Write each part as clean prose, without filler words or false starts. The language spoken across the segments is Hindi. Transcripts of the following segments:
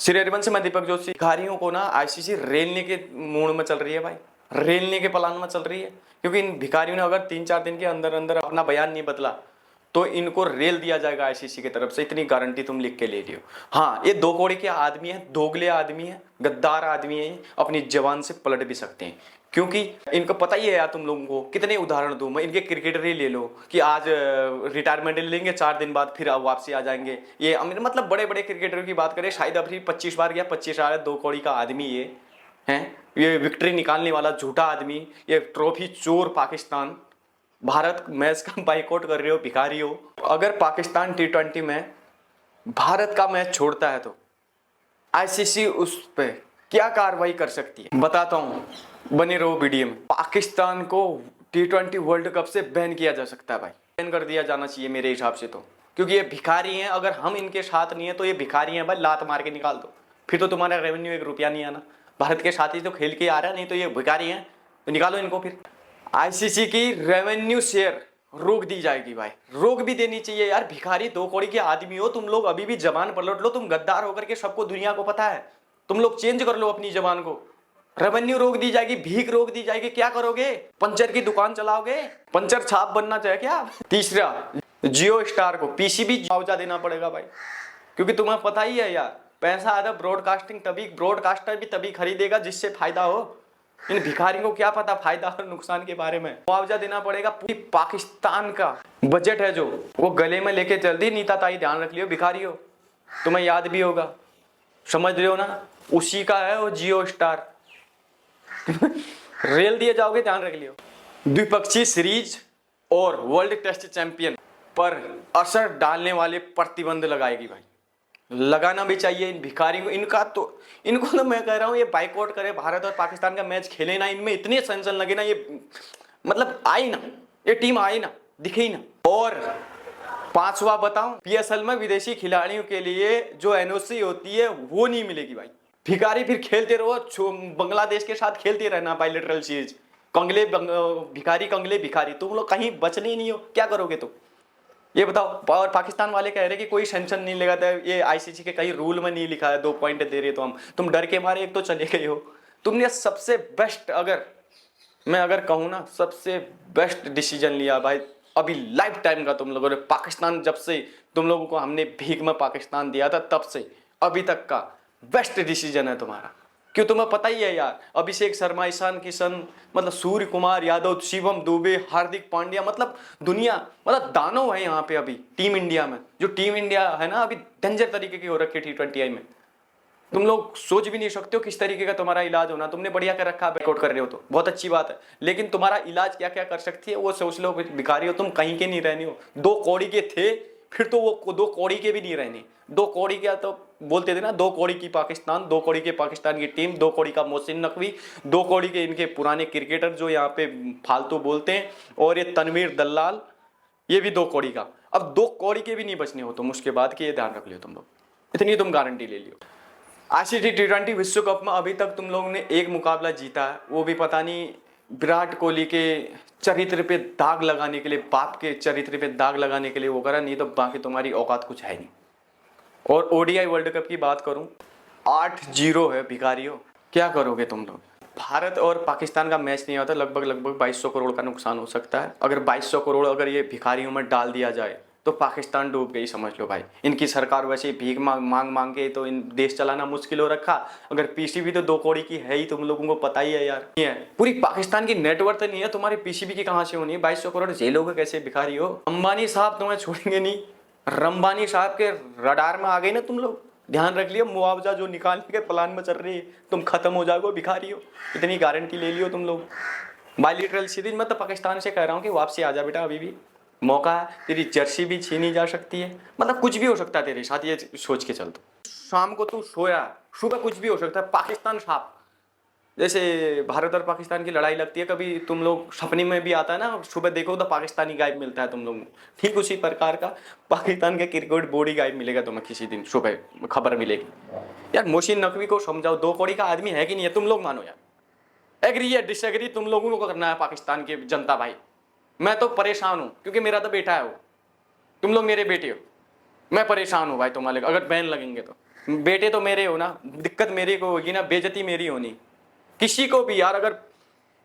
श्री हरिवंश, मैं दीपक जोशी। भिखारियों को ना आईसीसी रेलने के मूड में चल रही है भाई, रेलने के प्लान में चल रही है, क्योंकि इन भिखारियों ने अगर 3-4 दिन के अंदर अंदर अपना बयान नहीं बदला तो इनको रेल दिया जाएगा आईसीसी की तरफ से। इतनी गारंटी तुम लिख के ले लियो। हाँ, ये 2 कौड़ी के आदमी है, दोगले आदमी है, गद्दार आदमी है, अपनी जवान से पलट भी सकते हैं, क्योंकि इनको पता ही है यार। तुम लोगों को कितने उदाहरण दूं मैं, इनके क्रिकेटर ही ले लो कि आज रिटायरमेंट ले लेंगे, 4 दिन बाद फिर वापसी आ जाएंगे। ये मतलब बड़े बड़े क्रिकेटरों की बात करें, शाहिद अफरीदी 25 बार गया, 25 आ रहा है, 2 कौड़ी का आदमी ये है, ये विक्ट्री निकालने वाला झूठा आदमी, ये ट्रॉफी चोर पाकिस्तान। भारत मैच का बाइकआउट कर रहे हो भिखारी हो। अगर पाकिस्तान T20 में भारत का मैच छोड़ता है तो आईसीसी उस पे क्या कार्रवाई कर सकती है, बताता हूं, बने रहो वीडियो में। पाकिस्तान को T20 वर्ल्ड कप से बैन किया जा सकता है भाई, बैन कर दिया जाना चाहिए मेरे हिसाब से तो, क्योंकि ये भिखारी हैं। अगर हम इनके साथ नहीं है तो ये भिखारी हैं भाई, लात मार के निकाल दो, फिर तो तुम्हारा रेवेन्यू 1 रुपया नहीं आना। भारत के साथ ही तो खेल के आ रहा है, नहीं तो ये भिखारी हैं, तो निकालो इनको। फिर आईसीसी की रेवेन्यू शेयर रोक दी जाएगी भाई, रोक भी देनी चाहिए यार। भिखारी 2 कौड़ी के आदमी हो तुम लोग, अभी भी जबान पलट लो। तुम गद्दार होकर के सबको दुनिया को पता है, तुम लोग चेंज कर लो अपनी जबान को। रेवेन्यू रोक दी जाएगी, भीख रोक दी जाएगी, क्या करोगे? पंचर की दुकान चलाओगे? पंचर छाप बनना चाहिए क्या? तीसरा, जियो स्टार को पीसीबी मुआवजा देना पड़ेगा भाई, क्योंकि तुम्हें पता ही है यार, पैसा आता ब्रॉडकास्टिंग तभी, ब्रॉडकास्टर भी तभी खरीदेगा जिससे फायदा हो। इन भिखारियों को क्या पता फायदा और नुकसान के बारे में। मुआवजा देना पड़ेगा। पूरी पाकिस्तान का बजट है जो वो गले में लेके चलती नीता ताई, ध्यान रख लियो भिखारियों, तुम्हें याद भी होगा, समझ रहे हो ना, उसी का है वो जियो स्टार। रेल दिए जाओगे, ध्यान रख लियो। द्विपक्षीय सीरीज और वर्ल्ड टेस्ट चैंपियन पर असर डालने वाले प्रतिबंध लगाएगी भाई, लगाना भी चाहिए इन भिखारियों को। इनको तो मैं कह रहा हूँ ये बाइकआउट करे, भारत और पाकिस्तान का मैच खेले ना, इनमें इतने सेंसन लगे ना, ये मतलब आई ना, ये टीम आई ना, दिखे ही ना। और 5वां बताऊं, पीएसएल में विदेशी खिलाड़ियों के लिए जो एनओसी होती है वो नहीं मिलेगी भाई। भिखारी फिर खेलते रहो, बांग्लादेश के साथ खेलते रहना बायलैटरल सीरीज, कंगले भिखारी, कंगले भिखारी, तुम लोग कहीं बचने नहीं हो, क्या करोगे तुम ये बताओ। और पाकिस्तान वाले कह रहे कि कोई सेंक्शन नहीं लगाता है, ये आईसीसी के कहीं रूल में नहीं लिखा है, 2 पॉइंट दे रहे तो हम, तुम डर के मारे एक तो चले गए हो। तुमने सबसे बेस्ट, अगर कहूँ ना, सबसे बेस्ट डिसीजन लिया भाई अभी लाइफ टाइम का तुम लोगों ने। पाकिस्तान जब से तुम लोगों को हमने भीख में पाकिस्तान दिया था तब से अभी तक का बेस्ट डिसीजन है तुम्हारा, क्यों तुम्हें पता ही है यार, अभिषेक शर्मा, ईशान किशन, मतलब सूर्य कुमार यादव, शिवम दुबे, हार्दिक पांड्या, मतलब दुनिया, मतलब दानव है यहाँ पे अभी टीम इंडिया में। जो टीम इंडिया है ना अभी डेंजर तरीके की हो रखी है T20 में, तुम लोग सोच भी नहीं सकते हो किस तरीके का तुम्हारा इलाज होना। तुमने बढ़िया कर रखा है, बैकआउट कर रहे हो तो बहुत अच्छी बात है, लेकिन तुम्हारा इलाज क्या क्या कर सकती है वो सोच लो। भिखारी हो तुम, कहीं के नहीं रहने हो। 2 कौड़ी के थे, फिर तो वो 2 कौड़ी के भी नहीं रहने। 2 कौड़ी क्या तो बोलते थे ना, 2 कौड़ी की पाकिस्तान, 2 कौड़ी के पाकिस्तान की टीम, 2 कौड़ी का मोहसिन नकवी, 2 कौड़ी के इनके पुराने क्रिकेटर जो यहाँ पे फालतू बोलते हैं, और ये तनवीर दलाल, ये भी 2 कौड़ी का। अब 2 कौड़ी के भी नहीं बचने हो तुम उसके बाद की, ये ध्यान रख लियो तुम लोग, इतनी तुम गारंटी ले लियो। आईसीसी T20 विश्व कप में अभी तक तुम लोगों ने 1 मुकाबला जीता है, वो भी पता नहीं विराट कोहली के चरित्र पे दाग लगाने के लिए, बाप के चरित्र पे दाग लगाने के लिए वो करा, नहीं तो बाकी तुम्हारी औकात कुछ है नहीं। और ओडीआई वर्ल्ड कप की बात करूं, 8-0 है भिखारियों, क्या करोगे तुम लोग? भारत और पाकिस्तान का मैच नहीं होता, लगभग 2200 करोड़ का नुकसान हो सकता है। अगर 2200 करोड़ अगर ये भिखारियों में डाल दिया जाए तो पाकिस्तान डूब गई, समझ लो भाई। इनकी सरकार वैसे ही भीख मांग के तो इन देश चलाना मुश्किल हो रखा, अगर पीसीबी तो 2 कौड़ी की है ही, तुम लोगों को पता ही है यार। नहीं है, पूरी पाकिस्तान की नेटवर्थ नहीं है, तुम्हारी पीसीबी की कहाँ से होनी है? 2200 करोड़ झेलोगे कैसे भिखारी हो? अंबानी साहब तुम्हें छोड़ेंगे नहीं, रंबानी साहब के रडार में आ गए ना तुम लोग, ध्यान रख लियो। मुआवजा जो निकालने के प्लान में चल रही है, तुम खत्म हो जाओगे भिखारी हो, इतनी गारंटी ले लियो तुम लोग। बायलैटरल सीरीज में तो पाकिस्तान से कह रहा हूँ कि वापसी आ जा बेटा, अभी भी मौका है, तेरी जर्सी भी छीनी जा सकती है, मतलब कुछ भी हो सकता है तेरे साथ, ये सोच के चल। तो शाम को तू सोया, सुबह कुछ भी हो सकता है। पाकिस्तान साफ, जैसे भारत और पाकिस्तान की लड़ाई लगती है, कभी तुम लोग सपने में भी आता है ना, सुबह देखो तो पाकिस्तानी गायब मिलता है तुम लोग को, ठीक उसी प्रकार का पाकिस्तान के क्रिकेट बोर्ड ही गायब मिलेगा तुम्हें, किसी दिन सुबह खबर मिलेगी। यार मोहसिन नकवी को समझाओ, 2 कौड़ी का आदमी है कि नहीं है, तुम लोग मानो यार। एग्री या डिसएग्री तुम लोगों को करना है, पाकिस्तान की जनता भाई। मैं तो परेशान हूँ, क्योंकि मेरा तो बेटा है वो, तुम लोग मेरे बेटे हो, मैं परेशान हूँ भाई तुम्हारे, अगर बैन लगेंगे तो। बेटे तो मेरे हो ना, दिक्कत मेरे को होगी ना, बेइज्जती मेरी होनी। किसी को भी यार, अगर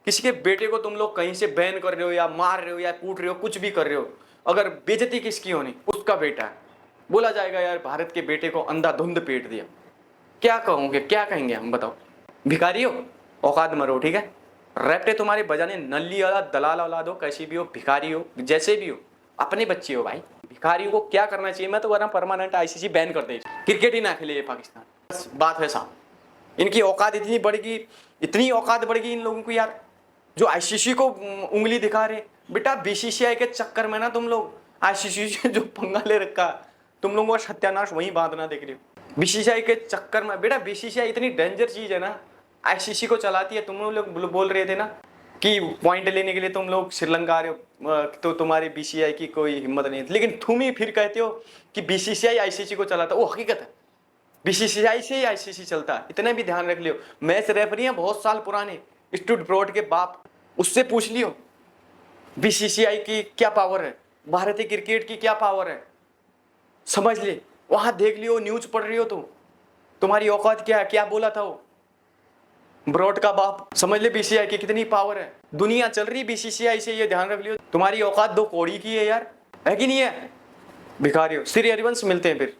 किसी के बेटे को तुम लोग कहीं से बैन कर रहे हो या मार रहे हो या कूट रहे हो, कुछ भी कर रहे हो, अगर बेइज्जती किसकी होनी, उसका बेटा है। बोला जाएगा यार भारत के बेटे को अंधाधुंध पेट दिया। क्या कहोगे, क्या कहेंगे हम, बताओ। भिखारी हो, औकात मरो, ठीक है। रैप्टे तुम्हारे बजाने नल्ली वाला दलाल औलाद हो, कैसी भी हो, भिखारी हो, जैसे भी हो, अपने बच्चे हो भाई। भिखारियों को क्या करना चाहिए, मैं तो वरना परमानेंट आईसीसी बैन कर दे, क्रिकेट ही ना खेले ये पाकिस्तान। बस बात है साहब। इनकी औकात इतनी बढ़ेगी, इतनी औकात बढ़ेगी इन लोगों को यार, जो आईसीसी को उंगली दिखा रहे। बेटा बीसीसीआई के चक्कर में ना तुम लोग आईसीसी से जो पंगा ले रखा, तुम लोगों का सत्यानाश वहीं बांधना देख रहे हो। बीसीसीआई के चक्कर में, बेटा बीसीसीआई इतनी डेंजर चीज है ना, आईसीसी को चलाती है। तुम लोग बोल रहे थे ना कि पॉइंट लेने के लिए तुम लोग श्रीलंका आ रहे हो, तो तुम्हारी बीसीसीआई की कोई हिम्मत नहीं है। लेकिन तुम ही फिर कहते हो कि बीसीसीआई आईसीसी को चलाता। वो हकीकत है, बीसीसीआई से ही आईसीसी चलता है, इतना भी ध्यान रख लियो। मैच रेफरी हैं बहुत साल पुराने, स्टुट ब्रॉड के बाप, उससे पूछ लियो बीसीसीआई की क्या पावर है, भारतीय क्रिकेट की क्या पावर है, समझ ले। वहां देख लियो, न्यूज पढ़ रही हो तुम, तुम्हारी औकात क्या है, क्या बोला था वो ब्रॉड का बाप, समझ ले बीसीसीआई की कितनी पावर है। दुनिया चल रही बीसीसीआई से, ये ध्यान रख लियो। तुम्हारी औकात दो कौड़ी की है यार, है कि नहीं है। भिखारी हो। श्री हरिवंश, मिलते हैं फिर।